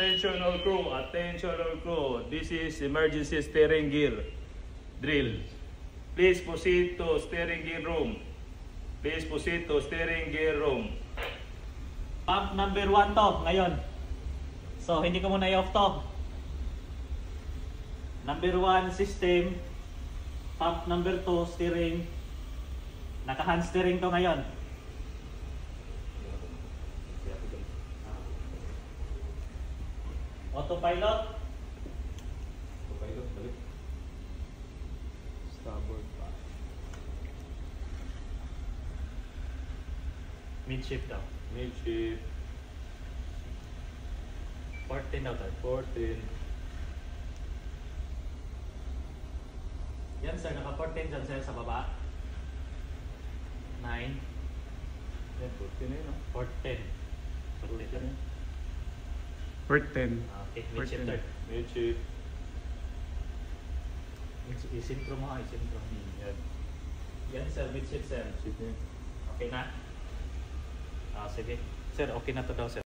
Attention all crew, attention all crew. This is emergency steering gear drill. Please proceed to steering gear room. Please proceed to steering gear room. Pump number 1 to ngayon. So hindi ko muna i-off to. Number 1 system. Pump number 2 steering. Naka-hand steering to ngayon. Autopilot. Autopilot, balik. Starboard pa. Midship daw. Midship. 14 daw to. 14. Yan sir, naka-14 dyan sir sa baba. 9. Yan, 14 na yun, no? 14. 14. Port 10. Okay, midship sir. Midship. Isintro mo ha, isintro. Yan. Yan sir, midship sir. Midship niya. Okay na? Sige. Sir, okay na to daw sir.